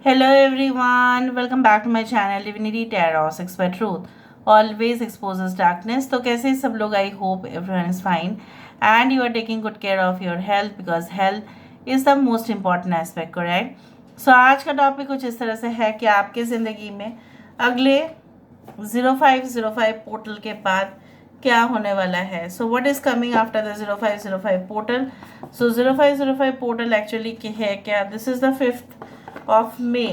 Hello everyone, welcome back to my channel Divinity Tarot 6 by Truth. Always exposes darkness. तो कैसे सब लोग? I hope everyone is fine and you are taking good care of your health because health is the most important aspect, correct? So आज का topic कुछ इस तरह से है कि आपके ज़िंदगी में अगले 0505 पोर्टल के बाद क्या होने वाला है. So what is coming after the 0505 portal. So 0505 portal actually है क्या? This is the 5th of May.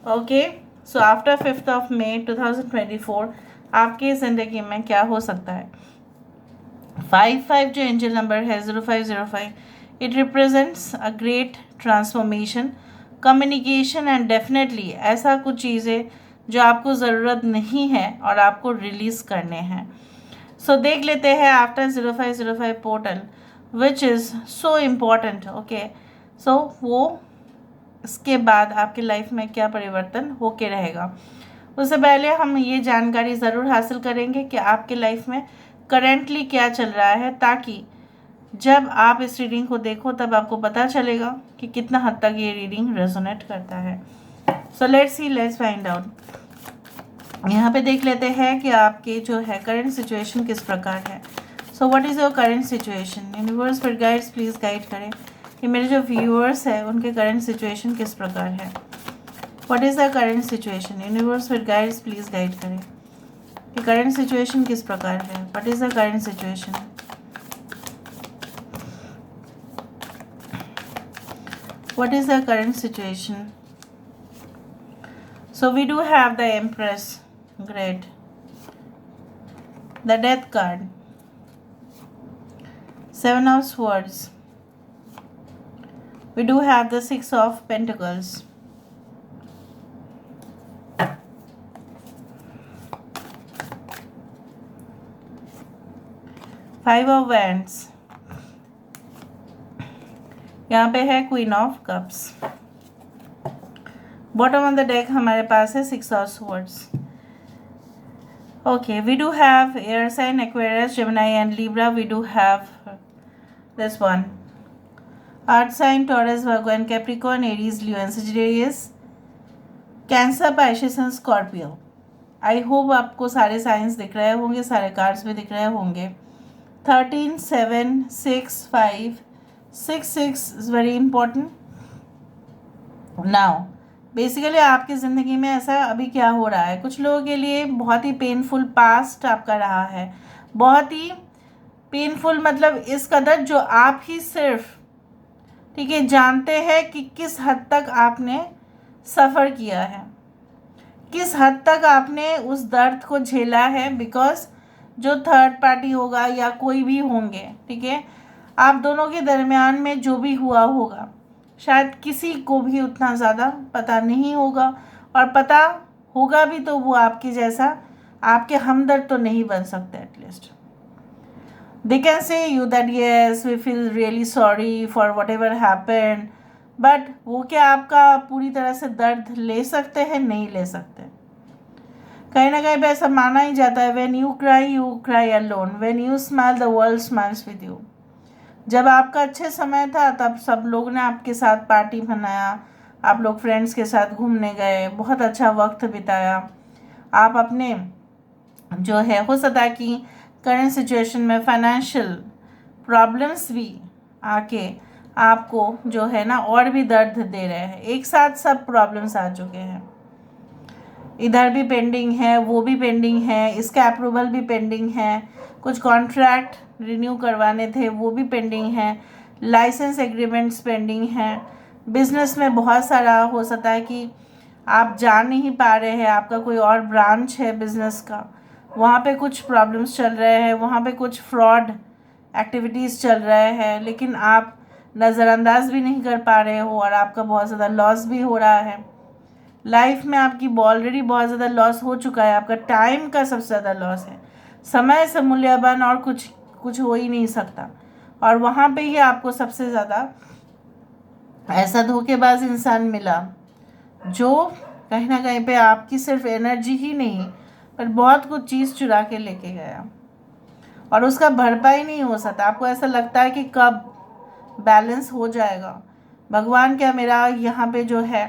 Okay, so after 5th of May 2024 आपकी ज़िंदगी में क्या हो सकता है. 55 जो एंजल नंबर है 0505, it represents a great transformation, communication and definitely ऐसा कुछ चीज़ें जो आपको ज़रूरत नहीं है और आपको रिलीज़ करने हैं. सो देख लेते हैं after 0505 portal which is so important. Okay, so वो इसके बाद आपके लाइफ में क्या परिवर्तन होके रहेगा. उससे पहले हम ये जानकारी ज़रूर हासिल करेंगे कि आपके लाइफ में करेंटली क्या चल रहा है, ताकि जब आप इस रीडिंग को देखो तब आपको पता चलेगा कि कितना हद तक ये रीडिंग रेजोनेट करता है. So let's find out. यहाँ पे देख लेते हैं कि आपके जो है करंट सिचुएशन किस प्रकार है. So what is your current situation. Universe पर गाइड्स प्लीज़ गाइड करें कि मेरे जो व्यूअर्स है उनके करंट सिचुएशन किस प्रकार है. What is the current situation. Universe with guides please guide करें कि करंट सिचुएशन किस प्रकार है. What is the current situation. What is the current situation. So we do have the empress. Great. The death card. 7 of swords. We do have the 6 of Pentacles. 5 of Wands. यहाँ पे है Queen of Cups. Bottom of the deck हमारे पास है 6 of Swords. Okay, we do have air sign Aquarius, Gemini and Libra. We do have this one. Earth sign Taurus, Virgo and Capricorn, Aries, Leo and Sagittarius, Cancer, Pisces and Scorpio. I hope आपको सारे science दिख रहे होंगे, सारे cards भी दिख रहे होंगे. 13, 7, 6, 5, 6, 6 is very important. Now basically आपकी ज़िंदगी में ऐसा अभी क्या हो रहा है. कुछ लोगों के लिए बहुत ही पेनफुल पास्ट आपका रहा है. बहुत ही पेनफुल मतलब इस कदर जो आप ही सिर्फ ठीक है जानते हैं कि किस हद तक आपने सफ़र किया है, किस हद तक आपने उस दर्द को झेला है. बिकॉज जो थर्ड पार्टी होगा या कोई भी होंगे, ठीक है, आप दोनों के दरमियान में जो भी हुआ होगा शायद किसी को भी उतना ज़्यादा पता नहीं होगा, और पता होगा भी तो वो आपके जैसा आपके हमदर्द तो नहीं बन सकते. At least they can say you that yes we feel really sorry for whatever happened, but वो क्या आपका पूरी तरह से दर्द ले सकते हैं? नहीं ले सकते. कहीं ना कहीं पे ऐसा माना ही जाता है when you cry alone, when you smile the world smiles with you. जब आपका अच्छे समय था तब सब लोग ने आपके साथ पार्टी मनाया, आप लोग फ्रेंड्स के साथ घूमने गए, बहुत अच्छा वक्त बिताया. आप अपने जो है हो सकता है कि करंट सिचुएशन में फाइनेंशियल प्रॉब्लम्स भी आके आपको जो है ना और भी दर्द दे रहे हैं. एक साथ सब प्रॉब्लम्स आ चुके हैं. इधर भी पेंडिंग है, वो भी पेंडिंग है, इसका अप्रूवल भी पेंडिंग है, कुछ कॉन्ट्रैक्ट रिन्यू करवाने थे वो भी पेंडिंग है, लाइसेंस एग्रीमेंट्स पेंडिंग हैं. बिजनेस में बहुत सारा हो सकता है कि आप जा नहीं पा रहे हैं, आपका कोई और ब्रांच है बिजनेस का, वहाँ पे कुछ प्रॉब्लम्स चल रहे हैं, वहाँ पे कुछ फ्रॉड एक्टिविटीज़ चल रहे हैं, लेकिन आप नज़रअंदाज भी नहीं कर पा रहे हो और आपका बहुत ज़्यादा लॉस भी हो रहा है. लाइफ में आपकी ऑलरेडी बहुत ज़्यादा लॉस हो चुका है, आपका टाइम का सबसे ज़्यादा लॉस है. समय से मूल्यवान और कुछ हो ही नहीं सकता. और वहाँ पे ही आपको सबसे ज़्यादा ऐसा धोखेबाज इंसान मिला जो कहीं ना कहीं पे आपकी सिर्फ एनर्जी ही नहीं पर बहुत कुछ चीज़ चुरा के लेके गया, और उसका भरपाई नहीं हो सकता. आपको ऐसा लगता है कि कब बैलेंस हो जाएगा. भगवान क्या मेरा यहाँ पे जो है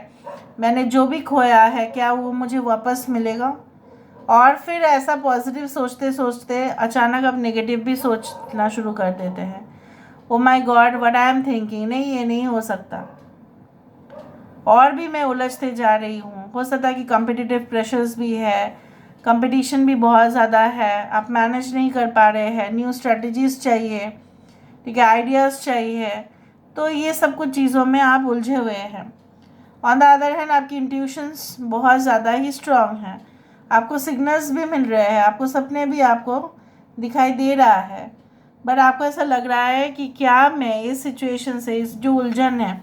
मैंने जो भी खोया है क्या वो मुझे वापस मिलेगा। और फिर ऐसा पॉजिटिव सोचते सोचते अचानक अब नेगेटिव भी सोचना शुरू कर देते हैं। Oh my god what I am thinking, नहीं ये नहीं हो सकता, और भी मैं उलझते जा रही हूँ। हो सकता है कि कॉम्पिटिटिव प्रेशर्स भी है, कंपटीशन भी बहुत ज़्यादा है, आप मैनेज नहीं कर पा रहे हैं, न्यू स्ट्रेटजीज चाहिए, ठीक है, आइडियाज़ चाहिए, तो ये सब कुछ चीज़ों में आप उलझे हुए हैं। ऑन द अदर हैंड आपकी इंट्यूशंस बहुत ज़्यादा ही स्ट्रांग हैं, आपको सिग्नल्स भी मिल रहे हैं, आपको सपने भी आपको दिखाई दे रहा है, बट आपको ऐसा लग रहा है कि क्या मैं इस सिचुएशन से, इस जो उलझन है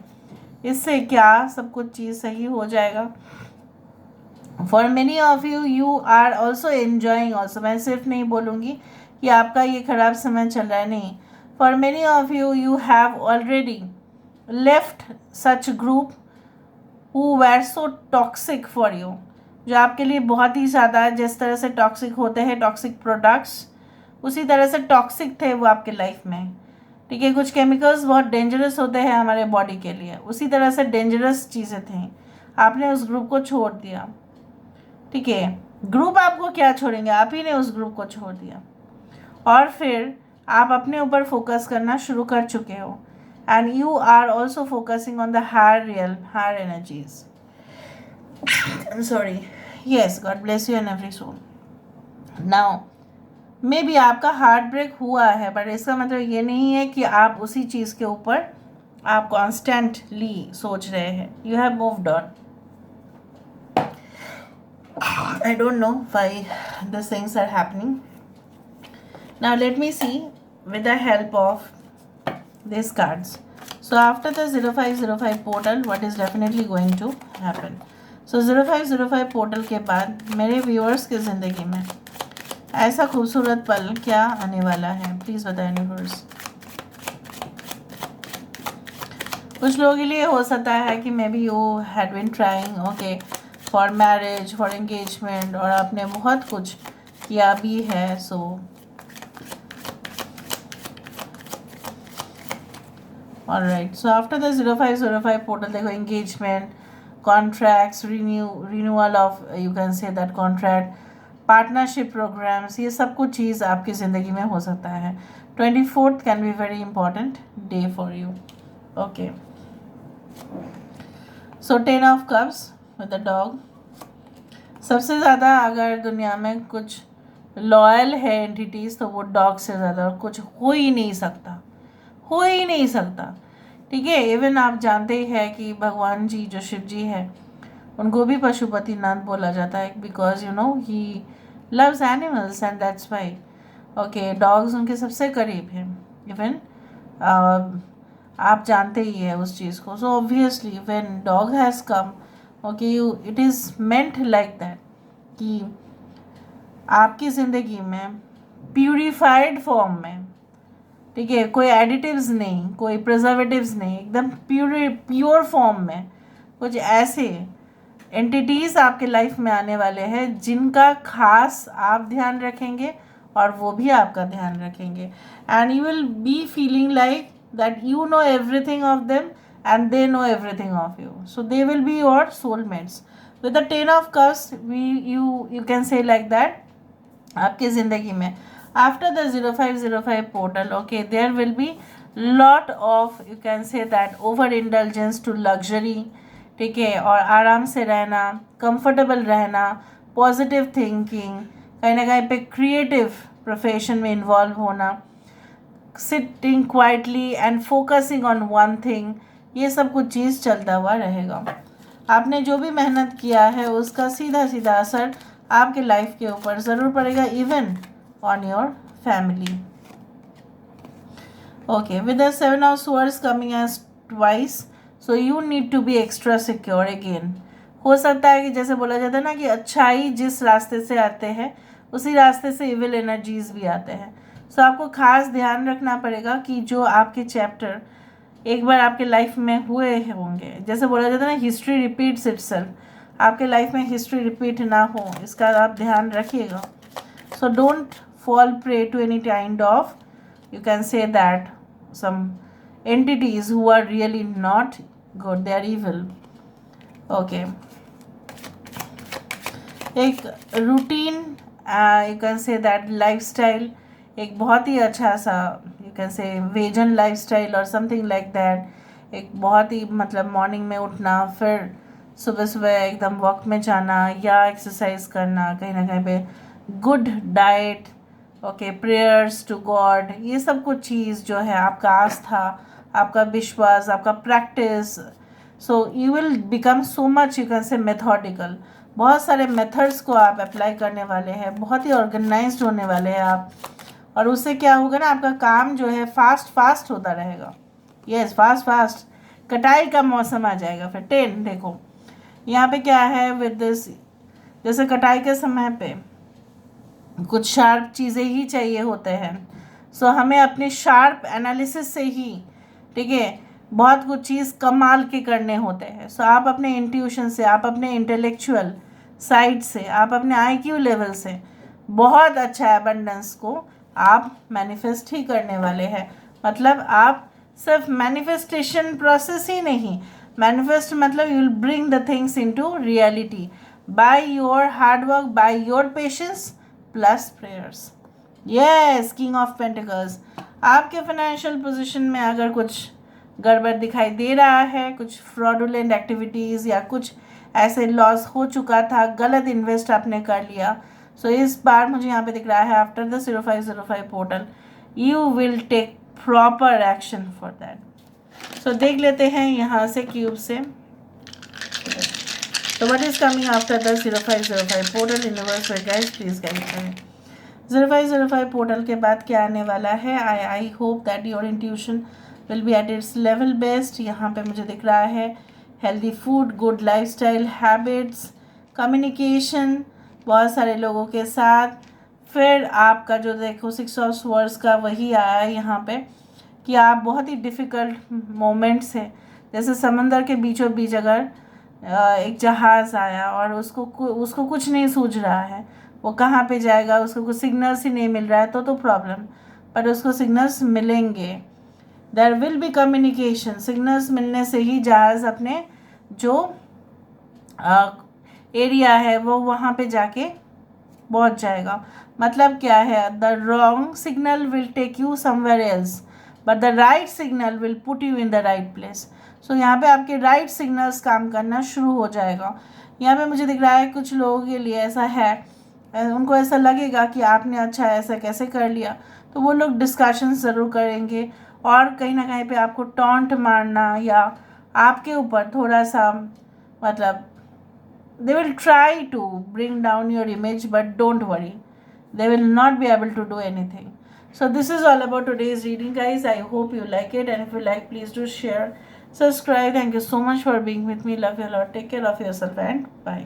इससे क्या सब कुछ चीज़ सही हो जाएगा। For many of you you are also enjoying also, मैं सिर्फ नहीं बोलूँगी कि आपका ये ख़राब समय चल रहा है, नहीं, for many of you you have already left such group who were so toxic for you, जो आपके लिए बहुत ही ज़्यादा, जिस तरह से टॉक्सिक होते हैं टॉक्सिक प्रोडक्ट्स, उसी तरह से टॉक्सिक थे वो आपके लाइफ में, ठीक है। कुछ केमिकल्स बहुत डेंजरस होते हैं हमारे बॉडी के लिए, उसी तरह से डेंजरस चीज़ें थी, आपने उस ग्रुप को छोड़ दिया, ठीक है। ग्रुप आपको क्या छोड़ेंगे, आप ही ने उस ग्रुप को छोड़ दिया, और फिर आप अपने ऊपर फोकस करना शुरू कर चुके हो, and you are also focusing on the higher real higher energies. I am sorry, yes, God bless you and every soul. Now may be आपका हार्ट ब्रेक हुआ है, बट इसका मतलब ये नहीं है कि आप उसी चीज़ के ऊपर आप कॉन्स्टेंटली सोच रहे हैं, you have moved on. I don't know why these things are happening. Now let me see with the help of these cards. So after the 0505 portal, what is definitely going to happen? So 0505 portal के बाद मेरे viewers की ज़िंदगी में ऐसा खूबसूरत पल क्या आने वाला है, प्लीज़ बताएं यूनिवर्स। कुछ लोगों के लिए हो सकता है कि maybe you had been trying okay for marriage, for engagement, और आपने बहुत कुछ किया भी है। So alright, so after the 0505 portal देखो, engagement, contracts, renewal of, you can say that contract, partnership programmes, ये सब कुछ चीज़ आपकी ज़िंदगी में हो सकता है। 24th can be very important day for you, okay. So 10 of cups with the dog, सबसे ज़्यादा अगर दुनिया में कुछ लॉयल है एंटिटीज़ तो वो डॉग से ज़्यादा और कुछ हो ही नहीं सकता, हो ही नहीं सकता, ठीक है। इवन आप जानते ही हैं कि भगवान जी जो शिव जी है उनको भी पशुपतिनाथ बोला जाता है, because you know he loves animals and that's why, okay, dogs उनके सबसे करीब हैं। इवन आप जानते ही है उस चीज़ को। So obviously when dog has come, okay, you it is meant like that कि आपकी ज़िंदगी में प्यूरिफाइड फॉर्म में, ठीक है, कोई एडिटिव्स नहीं, कोई प्रिजर्वेटिव्स नहीं, एकदम प्योर फॉर्म में कुछ ऐसे एंटिटीज़ आपके लाइफ में आने वाले हैं जिनका खास आप ध्यान रखेंगे और वो भी आपका ध्यान रखेंगे, and you will be feeling like that you know everything of them and they know everything of you, so they will be your soulmates. With the 10 of cups, you can say like that, आपकी ज़िंदगी में after the 0505 portal, okay, there will be lot of, you can say that, over indulgence to luxury, ठीक है, और आराम से रहना, comfortable रहना, पॉजिटिव थिंकिंग, कहीं ना कहीं पे क्रिएटिव प्रोफेशन में इन्वॉल्व होना, sitting quietly and focusing on one thing, ये सब कुछ चीज़ चलता हुआ रहेगा। आपने जो भी मेहनत किया है उसका सीधा सीधा असर आपके लाइफ के ऊपर ज़रूर पड़ेगा, even on your family, okay. With the 7 of swords coming as twice, so you need to be extra secure again. हो सकता है कि जैसे बोला जाता है ना कि अच्छाई जिस रास्ते से आते हैं उसी रास्ते से इविल एनर्जीज भी आते हैं। सो आपको खास ध्यान रखना पड़ेगा कि जो आपके चैप्टर एक बार आपके लाइफ में हुए होंगे, जैसे बोला जाता है ना हिस्ट्री रिपीट्स इटसेल्फ, आपके लाइफ में हिस्ट्री रिपीट ना हो, इसका आप ध्यान रखिएगा। So don't fall prey to any kind of, you can say that, some entities who are really not good, they are evil, okay. एक routine, you can say that lifestyle, एक बहुत ही अच्छा सा you can say vegan lifestyle और something like that. एक बहुत ही मतलब मॉर्निंग में उठना, फिर सुबह सुबह एकदम वॉक में जाना या एक्सरसाइज करना, कहीं ना कहीं पे good diet, okay, prayers to God, ये सब कुछ चीज़ जो है आपका आस्था, आपका विश्वास, आपका practice, so you will become so much you can से मेथोडिकल। बहुत सारे मेथड्स को आप अप्लाई करने वाले हैं, बहुत ही ऑर्गेनाइज्ड होने वाले हैं आप, और उससे क्या होगा ना, आपका काम जो है फास्ट फास्ट होता रहेगा। Yes, fast fast. कटाई का मौसम आ जाएगा फिर। 10 देखो यहाँ पे क्या है विद दिस, जैसे कटाई के समय पे कुछ शार्प चीज़ें ही चाहिए होते हैं, सो हमें अपने शार्प एनालिसिस से ही, ठीक है, बहुत कुछ चीज़ कमाल के करने होते हैं। सो आप अपने इंट्यूशन से, आप अपने इंटेलेक्चुअल साइड से, आप अपने आईक्यू लेवल से बहुत अच्छा एबंडेंस को आप मैनिफेस्ट ही करने वाले हैं। मतलब आप सिर्फ मैनिफेस्टेशन प्रोसेस ही नहीं, मैनिफेस्ट मतलब you will bring the things into reality by your hard work, by your patience plus prayers. Yes, king of pentacles. आपके फाइनेंशियल पोजीशन में अगर कुछ गड़बड़ दिखाई दे रहा है, कुछ फ्रॉडुलेंट एक्टिविटीज़ या कुछ ऐसे लॉस हो चुका था, गलत इन्वेस्ट आपने कर लिया, सो इस बार मुझे यहाँ पे दिख रहा है after the 0505 portal you will take proper action for that. So देख लेते हैं यहाँ से क्यूब से, तो what is coming after the 0505 portal universe guys, please guide करें। 0505 पोर्टल के बाद क्या आने वाला है? I hope that your intuition will be at its level best. यहाँ पे मुझे दिख रहा है healthy food, good lifestyle habits, communication बहुत सारे लोगों के साथ। फिर आपका जो देखो 6 ऑफ स्वर्ड्स का वही आया है यहाँ पे कि आप बहुत ही डिफ़िकल्ट मोमेंट्स है, जैसे समंदर के बीचों बीच अगर एक जहाज़ आया और उसको कुछ नहीं सूझ रहा है, वो कहाँ पे जाएगा, उसको कुछ सिग्नल्स ही नहीं मिल रहा है, तो प्रॉब्लम, पर उसको सिग्नल्स मिलेंगे। There will be communication, signals मिलने से ही जहाज़ अपने जो एरिया है वो वहाँ पे जाके पहुँच जाएगा। मतलब क्या है, the wrong signal will take you somewhere else but the right signal will put you in the right place. So यहाँ पे आपके राइट सिग्नल्स काम करना शुरू हो जाएगा। यहाँ पे मुझे दिख रहा है कुछ लोगों के लिए ऐसा है, उनको ऐसा लगेगा कि आपने अच्छा ऐसा कैसे कर लिया, तो वो लोग डिस्कशन ज़रूर करेंगे और कहीं ना कहीं पे आपको टॉन्ट मारना या आपके ऊपर थोड़ा सा मतलब they will try to bring down your image, but don't worry, they will not be able to do anything. So this is all about today's reading guys. I hope you like it, and if you like, please do share, subscribe. Thank you so much for being with me. Love you a lot. Take care of yourself and bye.